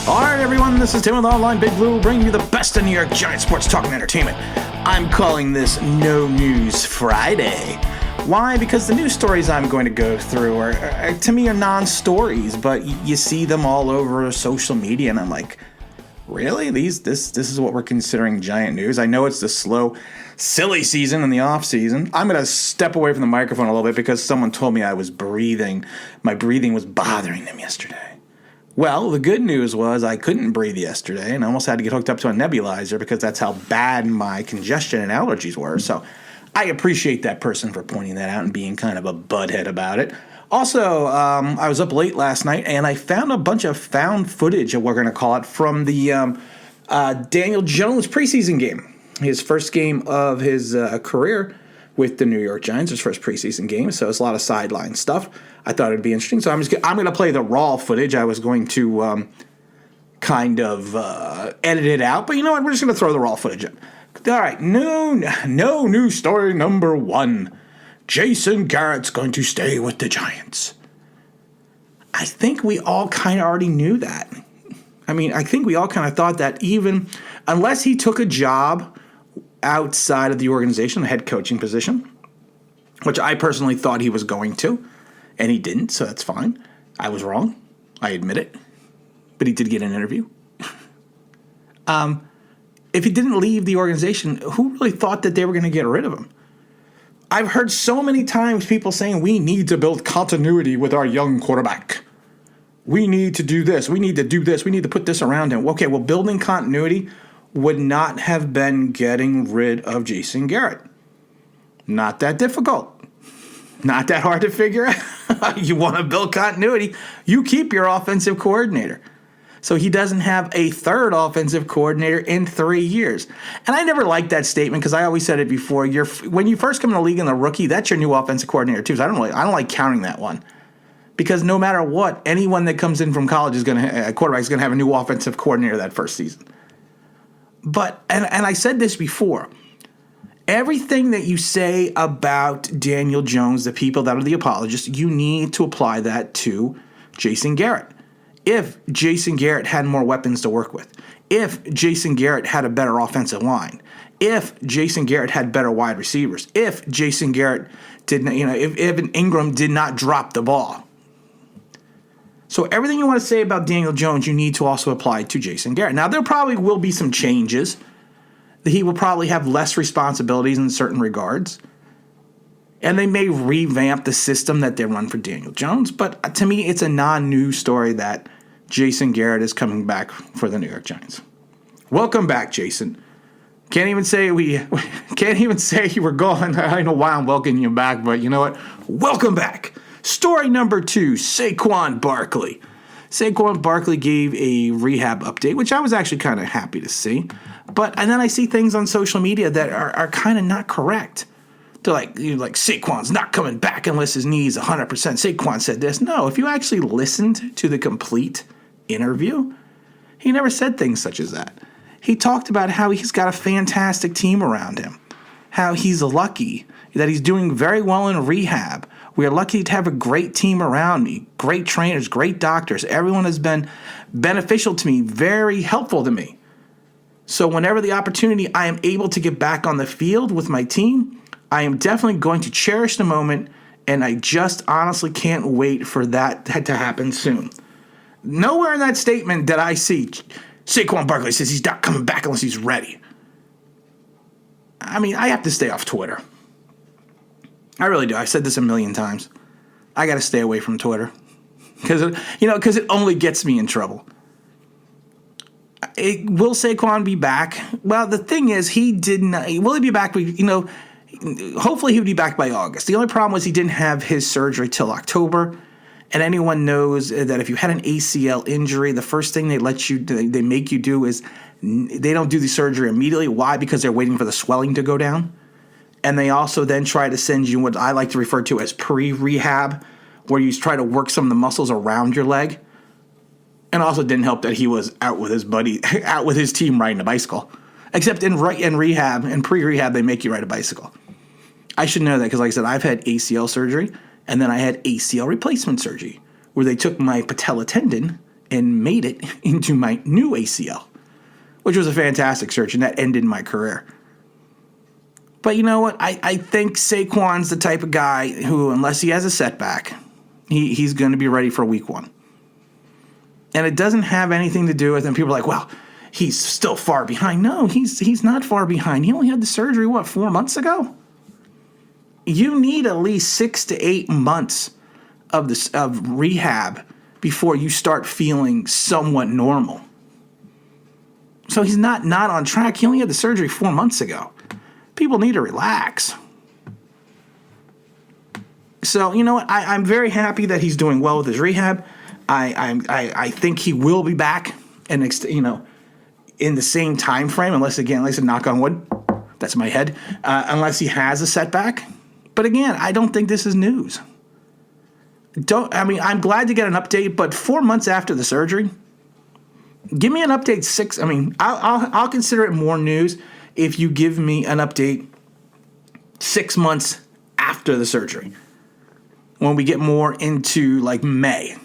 All right, everyone, this is Tim with Online Big Blue, bringing you the best of New York Giants sports talk and entertainment. I'm calling this No News Friday. Why? Because the news stories I'm going to go through are to me, are non-stories, but you see them all over social media, and I'm like, really? This is what we're considering giant news? I know it's the slow, silly season in the off season. I'm going to step away from the microphone a little bit because someone told me I was breathing. My breathing was bothering them yesterday. Well, the good news was I couldn't breathe yesterday and I almost had to get hooked up to a nebulizer because that's how bad my congestion and allergies were. So I appreciate that person for pointing that out and being kind of a butthead about it. Also, I was up late last night and I found a bunch of found footage, we're going to call it, from the Daniel Jones preseason game. His first game of his career with the New York Giants, his first preseason game. So it's a lot of sideline stuff. I thought it'd be interesting. So I'm going to play the raw footage. I was going to kind of edit it out. But you know what? We're just going to throw the raw footage in. All right. No news story number one. Jason Garrett's going to stay with the Giants. I think we all kind of already knew that. I mean, I think we all kind of thought that even unless he took a job outside of the organization, the head coaching position, which I personally thought he was going to, and he didn't, so that's fine. I was wrong. I admit it. But he did get an interview. If he didn't leave the organization, who really thought that they were going to get rid of him? I've heard so many times people saying we need to build continuity with our young quarterback. We need to do this. We need to do this. We need to put this around him. Okay, well, building continuity would not have been getting rid of Jason Garrett. Not that difficult. Not that hard to figure out. You want to build continuity, you keep your offensive coordinator. So he doesn't have a third offensive coordinator in 3 years. And I never liked that statement because I always said it before. When you first come in the league and the rookie, that's your new offensive coordinator too. So I don't like counting that one. Because no matter what, anyone that comes in from college a quarterback is going to have a new offensive coordinator that first season. But, and I said this before, everything that you say about Daniel Jones, the people that are the apologists, you need to apply that to Jason Garrett. If Jason Garrett had more weapons to work with, if Jason Garrett had a better offensive line, if Jason Garrett had better wide receivers, if Jason Garrett didn't, if Evan Ingram did not drop the ball. So everything you want to say about Daniel Jones, you need to also apply to Jason Garrett. Now, there probably will be some changes. He will probably have less responsibilities in certain regards. And they may revamp the system that they run for Daniel Jones. But to me, it's a non-news story that Jason Garrett is coming back for the New York Giants. Welcome back, Jason. Can't even say you were gone. I don't know why I'm welcoming you back, but you know what? Welcome back. Story number two, Saquon Barkley. Saquon Barkley gave a rehab update, which I was actually kind of happy to see. And then I see things on social media that are kind of not correct. They're like Saquon's not coming back unless his knee's 100%. Saquon said this. No, if you actually listened to the complete interview, he never said things such as that. He talked about how he's got a fantastic team around him, how he's lucky that he's doing very well in rehab. We are lucky to have a great team around me, great trainers, great doctors. Everyone has been beneficial to me, very helpful to me. So whenever the opportunity I am able to get back on the field with my team, I am definitely going to cherish the moment, and I just honestly can't wait for that to happen soon. Nowhere in that statement that I see Saquon Barkley says he's not coming back unless he's ready. I mean, I have to stay off Twitter. I really do. I've said this a million times. I got to stay away from Twitter because it only gets me in trouble. Will Saquon be back? Well, the thing is, he didn't. Will he be back? Hopefully he would be back by August. The only problem was he didn't have his surgery till October. And anyone knows that if you had an ACL injury, the first thing they make you do is they don't do the surgery immediately. Why? Because they're waiting for the swelling to go down. And they also then try to send you what I like to refer to as pre-rehab, where you try to work some of the muscles around your leg. And also didn't help that he was out with his team riding a bicycle. Except in rehab and pre-rehab, they make you ride a bicycle. I should know that because, like I said, I've had ACL surgery, and then I had ACL replacement surgery, where they took my patella tendon and made it into my new ACL, which was a fantastic surgery, and that ended my career. But you know what? I think Saquon's the type of guy who, unless he has a setback, he's going to be ready for week 1. And it doesn't have anything to do with, and people are like, well, he's still far behind. No, he's not far behind. He only had the surgery, 4 months ago? You need at least 6 to 8 months of rehab before you start feeling somewhat normal. So he's not on track. He only had the surgery 4 months ago. People need to relax. So, you know what? I'm very happy that he's doing well with his rehab. I think he will be back in the same time frame, unless I said, knock on wood. That's my head. Unless he has a setback. But again, I don't think this is news. I'm glad to get an update, but 4 months after the surgery, give me an update 6. I'll consider it more news if you give me an update 6 months after the surgery, when we get more into like May.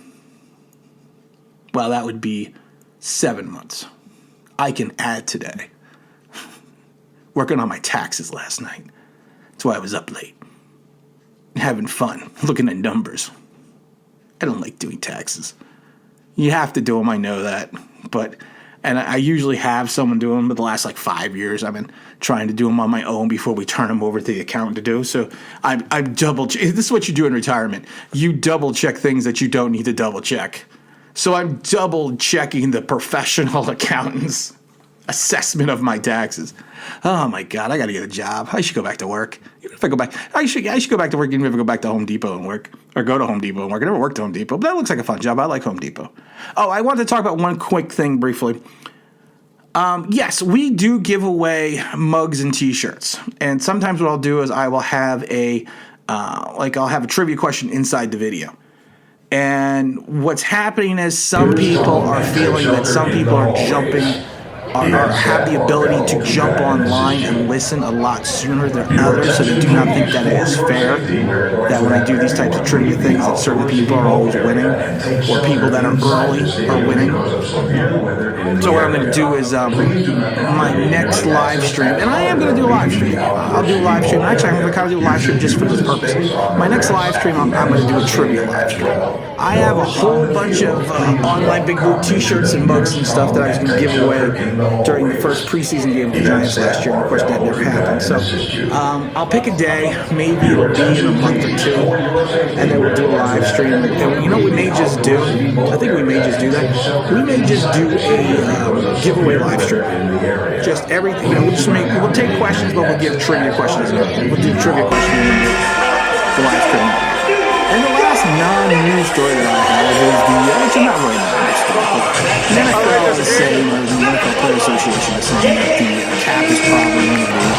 Well, that would be 7 months. I can add today. Working on my taxes last night. That's why I was up late. Having fun, looking at numbers. I don't like doing taxes. You have to do them, I know that. And I usually have someone do them, but the last 5 years I've been trying to do them on my own before we turn them over to the accountant to do. So I double check. This is what you do in retirement. You double check things that you don't need to double check. So I'm double checking the professional accountant's assessment of my taxes. Oh my God, I got to get a job. I should go back to work. Even if I go back, I should go back to work. Even if I go back to Home Depot and work, or go to Home Depot and work. I never worked at Home Depot, but that looks like a fun job. I like Home Depot. Oh, I wanted to talk about one quick thing briefly. Yes, we do give away mugs and T-shirts, and sometimes what I'll do is I will have I'll have a trivia question inside the video. And what's happening is some people are feeling that some people are jumping. Or have the ability to jump online and listen a lot sooner than others, so they do not think that it is fair that when I do these types of trivia things that certain people are always winning, or people that are early are winning. So what I'm going to do is my next live stream, and I am going to do a live stream. I'll do a live stream. Actually, I'm going to kind of do a live stream just for this purpose. My next live stream, I'm going to do a trivia live stream. I have a whole bunch of online Big Blue T-shirts and mugs and stuff that I was going to give away during the first preseason game with the Giants last year, and of course that never happened. So I'll pick a day, maybe it'll be in a month or two, and then we'll do a live stream. And you know what we may just do? I think we may just do that. We may just do a giveaway live stream. Just everything. We'll take questions, but we'll give trivia questions. We'll do trivia questions in the live stream. And the last non-news story that I have is which is not really a non-news story, but the NFL is saying, or the NFL Player Association is saying that the cap is probably going to be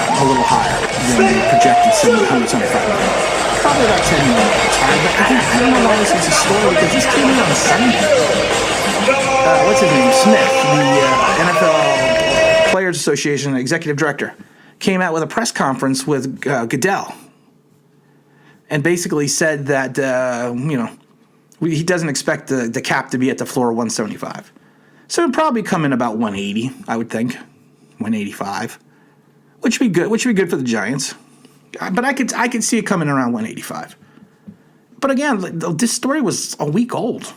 a little higher than the projected $175 million. Probably about $10 million higher, but I don't know why this is a story, because this came in on Sunday. What's his name? Smith, the NFL Players Association executive director, came out with a press conference with Goodell. And basically said that, he doesn't expect the cap to be at the floor of 175. So it'll probably come in about 180, I would think. 185. Which would be good. Which would be good for the Giants. But I could see it coming around 185. But again, this story was a week old.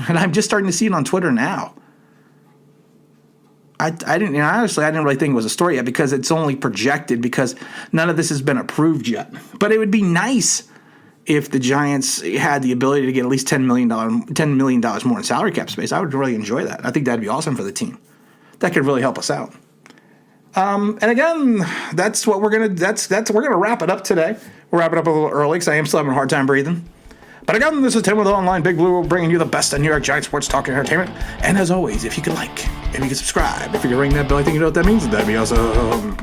And I'm just starting to see it on Twitter now. Honestly, I didn't really think it was a story yet, because it's only projected, because none of this has been approved yet. But it would be nice if the Giants had the ability to get at least $10 million more in salary cap space. I would really enjoy that. I think that'd be awesome for the team. That could really help us out. And again, that's what we're gonna wrap it up today. We'll wrap it up a little early because I am still having a hard time breathing. But again, this is Tim with Online Big Blue, bringing you the best of New York Giants sports talk and entertainment. And as always, if you could like, if you could subscribe, if you could ring that bell, I think you know what that means. That'd be awesome.